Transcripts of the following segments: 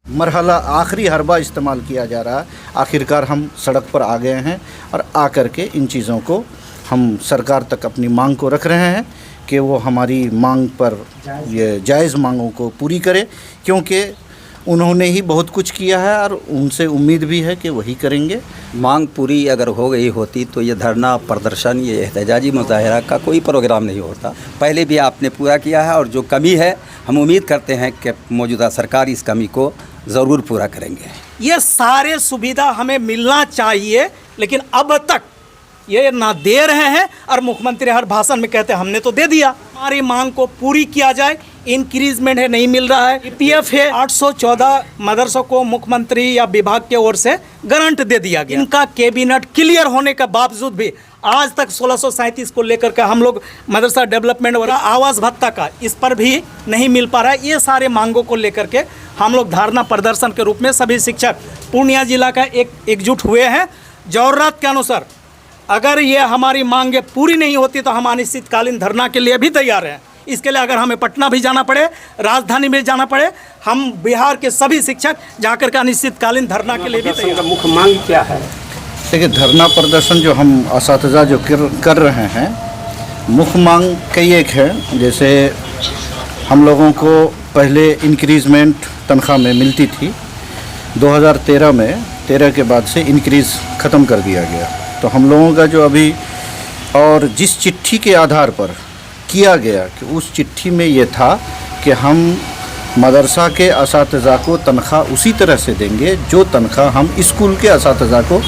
मरहला आखिरी हरबा इस्तेमाल किया जा रहा है। आखिरकार हम सड़क पर आ गए हैं और आकर के इन चीज़ों को हम सरकार तक अपनी मांग को रख रहे हैं कि वो हमारी मांग पर ये जायज़ मांगों को पूरी करे, क्योंकि उन्होंने ही बहुत कुछ किया है और उनसे उम्मीद भी है कि वही करेंगे। मांग पूरी अगर हो गई होती तो ये धरना प्रदर्शन, ये एहतजाजी मुजाहरा का कोई प्रोग्राम नहीं होता। पहले भी आपने पूरा किया है और जो कमी है हम उम्मीद करते हैं कि मौजूदा सरकार इस कमी को ज़रूर पूरा करेंगे। ये सारे सुविधा हमें मिलना चाहिए, लेकिन अब तक ये ना दे रहे हैं और मुख्यमंत्री हर भाषण में कहते हैं हमने तो दे दिया। हमारी मांग को पूरी किया जाए। इंक्रीजमेंट है, नहीं मिल रहा है। ईपीएफ है, 814 मदरसों को मुख्यमंत्री या विभाग की ओर से गारंट दे दिया गया। इनका कैबिनेट क्लियर होने के बावजूद भी आज तक 1637 को लेकर के हम लोग मदरसा डेवलपमेंट और आवास भत्ता का इस पर भी नहीं मिल पा रहा है। ये सारे मांगों को लेकर के हम लोग धरना प्रदर्शन के रूप में सभी शिक्षक पूर्णिया जिला का एकजुट हुए हैं। जरूरत के अनुसार अगर ये हमारी मांगे पूरी नहीं होती तो हम अनिश्चितकालीन धरना के लिए भी तैयार हैं। इसके लिए अगर हमें पटना भी जाना पड़े, राजधानी में जाना पड़े, हम बिहार के सभी शिक्षक जाकर के अनिश्चितकालीन धरना के लिए भी तैयार। मुख्य मांग क्या है? देखिए, धरना प्रदर्शन जो हम असातिज़ा जो कर रहे हैं, मुख्य मांग कई एक है। जैसे हम लोगों को पहले इंक्रीजमेंट तनख्वाह में मिलती थी, 2013 में 13 के बाद से इंक्रीज़ ख़त्म कर दिया गया। तो हम लोगों का जो अभी और जिस चिट्ठी के आधार पर किया गया कि उस चिट्ठी में ये था कि हम मदरसा के असातिज़ा को तनख्वाह उसी तरह से देंगे जो तनख्वाह हम स्कूल के असातिज़ा को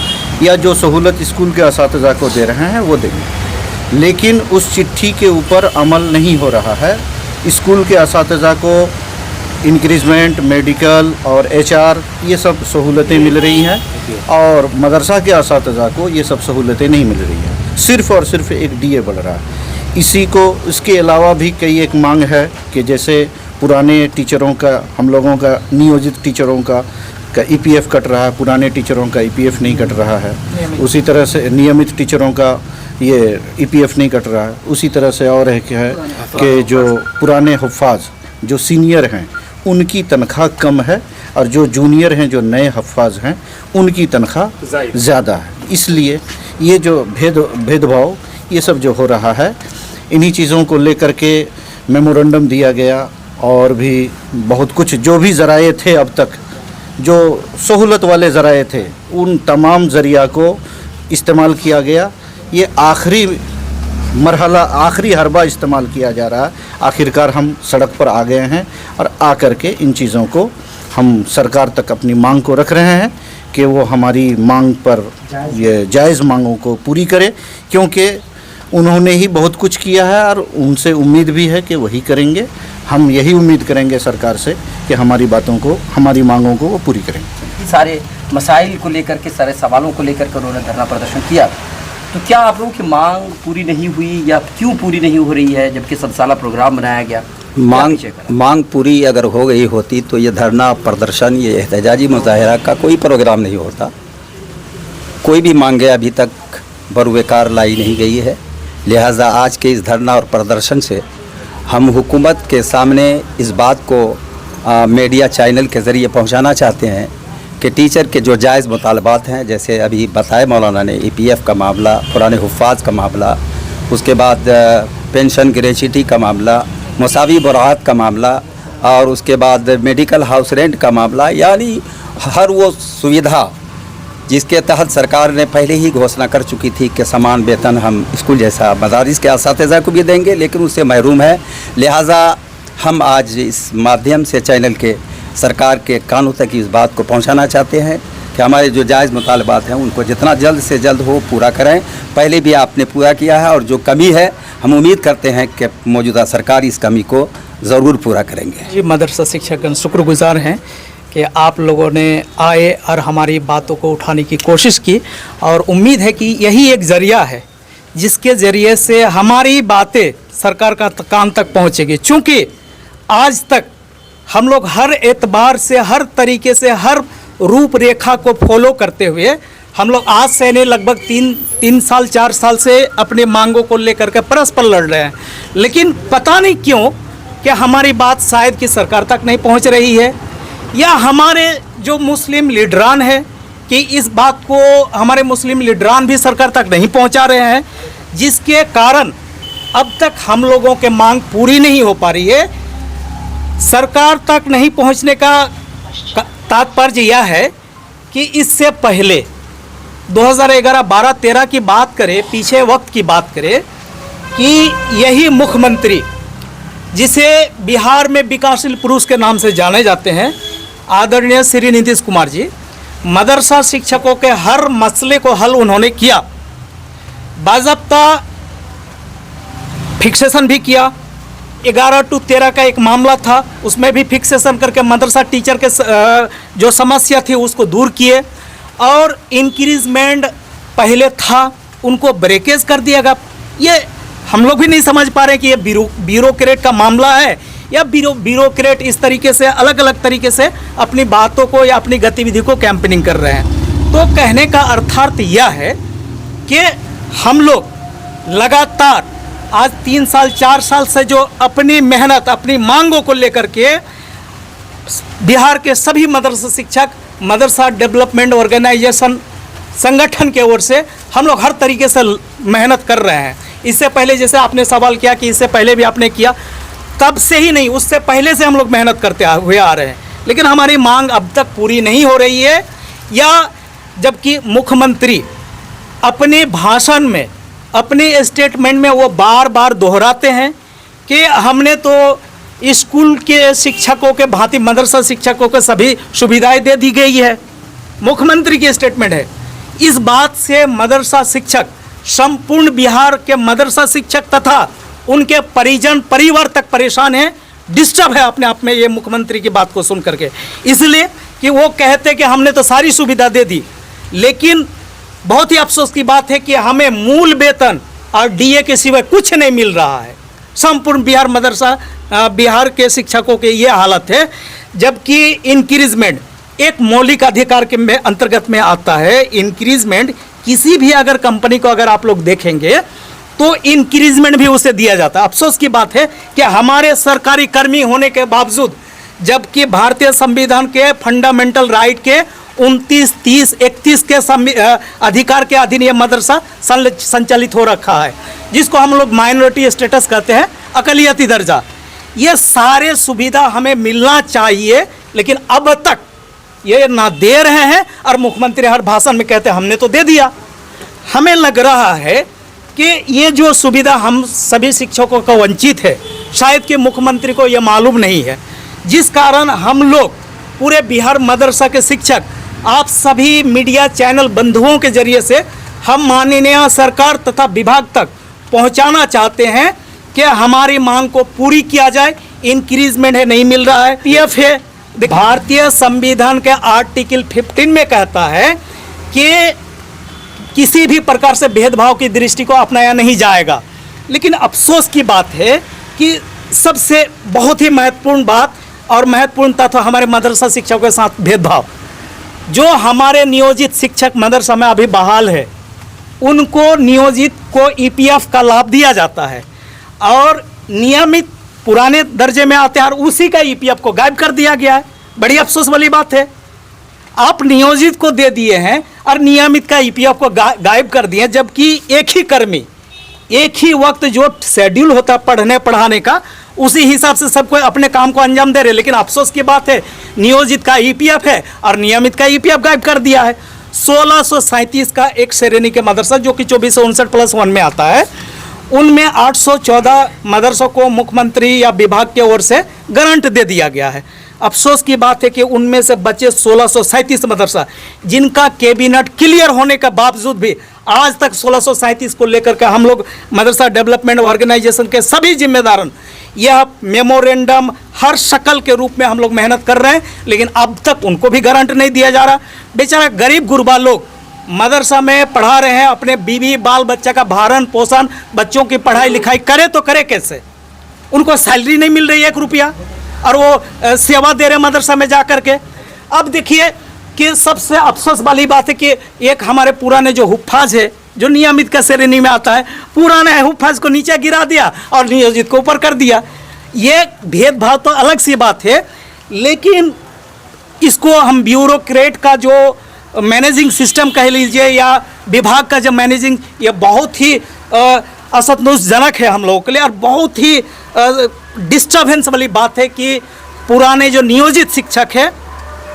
या जो सहूलत स्कूल के असातिज़ा को दे रहे हैं वो देंगे। लेकिन उस चिट्ठी के ऊपर अमल नहीं हो रहा है। स्कूल के असातिज़ा को इंक्रीजमेंट, मेडिकल और एचआर ये सब सहूलतें मिल रही हैं और मदरसा के असातिज़ा को ये सब सहूलतें नहीं मिल रही हैं। सिर्फ़ और सिर्फ एक डीए बढ़ रहा है। इसी को इसके अलावा भी कई एक मांग है कि जैसे पुराने टीचरों का, हम लोगों का नियोजित टीचरों का ईपीएफ कट रहा है, पुराने टीचरों का ईपीएफ नहीं कट रहा है। उसी तरह से नियमित टीचरों का ये ईपीएफ नहीं कट रहा है। उसी तरह से और है कि जो पुराने हुफ़ाज़ जो सीनियर हैं उनकी तनख्वाह कम है और जो जूनियर हैं, जो नए हफ़ाज़ हैं, उनकी तनख्वाह ज़्यादा है। इसलिए ये जो भेदभाव ये सब जो हो रहा है, इन्हीं चीज़ों को लेकर के मेमोरेंडम दिया गया और भी बहुत कुछ जो भी ज़राए थे अब तक, जो सहूलत वाले ज़राए थे, उन तमाम ज़रिया को इस्तेमाल किया गया। ये आखिरी मरहला आखिरी हरबा इस्तेमाल किया जा रहा है। आखिरकार हम सड़क पर आ गए हैं और आकर के इन चीज़ों को हम सरकार तक अपनी मांग को रख रहे हैं कि वो हमारी मांग पर ये जायज़ मांगों को पूरी करे, क्योंकि उन्होंने ही बहुत कुछ किया है और उनसे उम्मीद भी है कि वही करेंगे। हम यही उम्मीद करेंगे सरकार से कि हमारी बातों को, हमारी मांगों को वो पूरी करेंगे। सारे मसाइल को लेकर के, सारे सवालों को लेकर के उन्होंने धरना प्रदर्शन किया। तो क्या आप लोगों की मांग पूरी नहीं हुई या क्यों पूरी नहीं हो रही है, जबकि 7 साला प्रोग्राम बनाया गया? मांग पूरी अगर हो गई होती तो ये धरना प्रदर्शन, ये एहतजाजी मुजाहरा का कोई प्रोग्राम नहीं होता। कोई भी मांगे अभी तक बरूबेकार लाई नहीं गई है। लिहाजा आज के इस धरना और प्रदर्शन से हम हुकूमत के सामने इस बात को मीडिया चैनल के ज़रिए पहुंचाना चाहते हैं कि टीचर के जो जायज़ मुतालबात हैं, जैसे अभी बताए मौलाना ने, ईपीएफ का मामला, पुराने हुफ़ाज़ का मामला, उसके बाद पेंशन ग्रेच्युटी का मामला, मुसावी बरात का मामला और उसके बाद मेडिकल हाउस रेंट का मामला, यानी हर वो सुविधा जिसके तहत सरकार ने पहले ही घोषणा कर चुकी थी कि समान वेतन हम स्कूल जैसा मदारिस के असातिज़ा को भी देंगे, लेकिन उससे महरूम है। लिहाजा हम आज इस माध्यम से चैनल के सरकार के कानों तक इस बात को पहुंचाना चाहते हैं कि हमारे जो जायज़ मुतालबात हैं उनको जितना जल्द से जल्द हो पूरा करें। पहले भी आपने पूरा किया है और जो कमी है हम उम्मीद करते हैं कि मौजूदा सरकार इस कमी को ज़रूर पूरा करेंगे। जी, मदरसा शिक्षकगण शुक्रगुजार हैं कि आप लोगों ने आए और हमारी बातों को उठाने की कोशिश की और उम्मीद है कि यही एक ज़रिया है जिसके ज़रिए से हमारी बातें सरकार का कान तक पहुँचेगी। चूँकि आज तक हम लोग हर एतबार से, हर तरीके से, हर रूपरेखा को फॉलो करते हुए हम लोग आज से नहीं लगभग 3 साल 4 साल से अपने मांगों को लेकर के परस्पर लड़ रहे हैं। लेकिन पता नहीं क्यों कि हमारी बात शायद कि सरकार तक नहीं पहुंच रही है या हमारे जो मुस्लिम लीडरान है कि इस बात को हमारे मुस्लिम लीडरान भी सरकार तक नहीं पहुंचा रहे हैं, जिसके कारण अब तक हम लोगों के मांग पूरी नहीं हो पा रही है। सरकार तक नहीं पहुंचने का तात्पर्य यह है कि इससे पहले 2011, 12, 13 की बात करें, पीछे वक्त की बात करें, कि यही मुख्यमंत्री जिसे बिहार में विकासशील पुरुष के नाम से जाने जाते हैं, आदरणीय श्री नीतीश कुमार जी, मदरसा शिक्षकों के हर मसले को हल उन्होंने किया, बाज़ाब्ता फिक्सेशन भी किया। 11 to 13 का एक मामला था, उसमें भी फिक्सेशन करके मदरसा टीचर के जो समस्या थी उसको दूर किए, और इंक्रीजमेंट पहले था उनको ब्रेकेज कर दिया गया। ये हम लोग भी नहीं समझ पा रहे कि ये ब्यूरोक्रेट का मामला है या ब्यूरोक्रेट इस तरीके से अलग अलग तरीके से अपनी बातों को या अपनी गतिविधि को कैंपेनिंग कर रहे हैं। तो कहने का अर्थार्थ यह है कि हम लोग लगातार आज 3 साल 4 साल से जो अपनी मेहनत, अपनी मांगों को लेकर के बिहार के सभी मदरसा शिक्षक, मदरसा डेवलपमेंट ऑर्गेनाइजेशन संगठन के ओर से हम लोग हर तरीके से मेहनत कर रहे हैं। इससे पहले जैसे आपने सवाल किया कि इससे पहले भी आपने किया, तब से ही नहीं, उससे पहले से हम लोग मेहनत करते हुए आ रहे हैं, लेकिन हमारी मांग अब तक पूरी नहीं हो रही है। या जबकि मुख्यमंत्री अपने भाषण में, अपने स्टेटमेंट में वो बार बार दोहराते हैं कि हमने तो स्कूल के शिक्षकों के भांति मदरसा शिक्षकों को सभी सुविधाएं दे दी गई है, मुख्यमंत्री की स्टेटमेंट है। इस बात से मदरसा शिक्षक, संपूर्ण बिहार के मदरसा शिक्षक तथा उनके परिजन परिवार तक परेशान हैं, डिस्टर्ब है अपने आप में ये मुख्यमंत्री की बात को सुन करके। इसलिए कि वो कहते कि हमने तो सारी सुविधा दे दी, लेकिन बहुत ही अफसोस की बात है कि हमें मूल वेतन और डीए के सिवाय कुछ नहीं मिल रहा है। संपूर्ण बिहार के शिक्षकों के ये हालत है, जबकि इंक्रीजमेंट एक मौलिक अधिकार के अंतर्गत में आता है। इंक्रीजमेंट किसी भी अगर कंपनी को अगर आप लोग देखेंगे तो इंक्रीजमेंट भी उसे दिया जाता है। अफसोस की बात है कि हमारे सरकारी कर्मी होने के बावजूद, जबकि भारतीय संविधान के फंडामेंटल राइट के 29, 30, 31 के अधिकार के अधीन ये मदरसा संचालित हो रखा है, जिसको हम लोग माइनॉरिटी स्टेटस कहते हैं, अकलियती दर्जा। ये सारे सुविधा हमें मिलना चाहिए, लेकिन अब तक ये ना दे रहे हैं, और मुख्यमंत्री हर भाषण में कहते हैं हमने तो दे दिया। हमें लग रहा है कि ये जो सुविधा हम सभी शिक्षकों को वंचित है, शायद कि मुख्यमंत्री को ये मालूम नहीं है, जिस कारण हम लोग पूरे बिहार मदरसा के शिक्षक, आप सभी मीडिया चैनल बंधुओं के जरिए से हम माननीय सरकार तथा विभाग तक पहुंचाना चाहते हैं कि हमारी मांग को पूरी किया जाए। इंक्रीजमेंट है, नहीं मिल रहा है। पीएफ है, भारतीय संविधान के आर्टिकल 15 में कहता है कि किसी भी प्रकार से भेदभाव की दृष्टि को अपनाया नहीं जाएगा, लेकिन अफसोस की बात है कि सबसे बहुत ही महत्वपूर्ण बात और महत्वपूर्ण तत्व हमारे मदरसा शिक्षकों के साथ भेदभाव। जो हमारे नियोजित शिक्षक मदरसा में अभी बहाल है, उनको नियोजित को ईपीएफ का लाभ दिया जाता है, और नियमित पुराने दर्जे में आते हैं और उसी का ईपीएफ को गायब कर दिया गया है। बड़ी अफसोस वाली बात है। आप नियोजित को दे दिए हैं और नियमित का ईपीएफ को गायब कर दिए, जबकि एक ही कर्मी एक ही वक्त जो शेड्यूल होता है पढ़ने पढ़ाने का, उसी हिसाब से सबको अपने काम को अंजाम दे रहे। लेकिन अफसोस की बात है, नियोजित का ईपीएफ है और नियमित का ईपीएफ गायब कर दिया है। 1637 का एक श्रेणी के मदरसा जो कि 2459+1 में आता है, उनमें 814 मदरसों को मुख्यमंत्री या विभाग के ओर से गारंट दे दिया गया है। अफसोस की बात है कि उनमें से बचे 1637 मदरसा, जिनका कैबिनेट क्लियर होने के बावजूद भी आज तक 1637 को लेकर के हम लोग मदरसा डेवलपमेंट ऑर्गेनाइजेशन के सभी जिम्मेदार यह मेमोरेंडम हर शक्ल के रूप में हम लोग मेहनत कर रहे हैं, लेकिन अब तक उनको भी गारंट नहीं दिया जा रहा। बेचारा गरीब गुरबा लोग मदरसा में पढ़ा रहे हैं, अपने बीवी बाल बच्चा का भरण पोषण, बच्चों की पढ़ाई लिखाई करे तो करे कैसे? उनको सैलरी नहीं मिल रही 1 रुपया, और वो सेवा दे रहे मदरसा में जा कर के। अब देखिए कि सबसे अफसोस वाली बात है कि एक हमारे पुराने जो हुफ्फाज है, जो नियमित का श्रेणी में आता है, पुराने हुफ्फाज को नीचे गिरा दिया और नियोजित को ऊपर कर दिया। ये भेदभाव तो अलग सी बात है, लेकिन इसको हम ब्यूरोक्रेट का जो मैनेजिंग सिस्टम कह लीजिए या विभाग का जो मैनेजिंग, ये बहुत ही असंतोषजनक है हम लोगों के लिए और बहुत ही डिस्टर्बेंस वाली बात है कि पुराने जो नियोजित शिक्षक है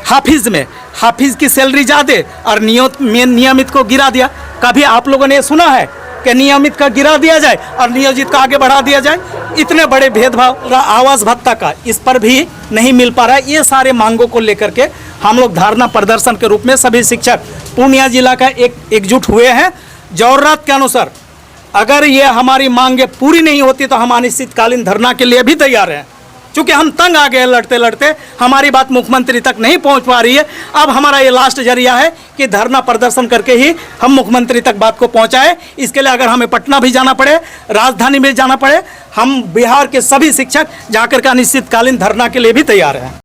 हाफिज़ की सैलरी ज़्यादा और नियमित को गिरा दिया। कभी आप लोगों ने सुना है कि नियमित का गिरा दिया जाए और नियोजित का आगे बढ़ा दिया जाए? इतने बड़े भेदभाव, आवास भत्ता का इस पर भी नहीं मिल पा रहा है। ये सारे मांगों को लेकर के हम लोग धरना प्रदर्शन के रूप में सभी शिक्षक पूर्णिया जिला का एकजुट हुए हैं। जरूरत के अनुसार अगर ये हमारी मांगे पूरी नहीं होती तो हम अनिश्चितकालीन धरना के लिए भी तैयार हैं। चूँकि हम तंग आ गए लड़ते लड़ते, हमारी बात मुख्यमंत्री तक नहीं पहुंच पा रही है। अब हमारा ये लास्ट जरिया है कि धरना प्रदर्शन करके ही हम मुख्यमंत्री तक बात को पहुंचाए। इसके लिए अगर हमें पटना भी जाना पड़े, राजधानी में जाना पड़े, हम बिहार के सभी शिक्षक जाकर के अनिश्चितकालीन धरना के लिए भी तैयार हैं।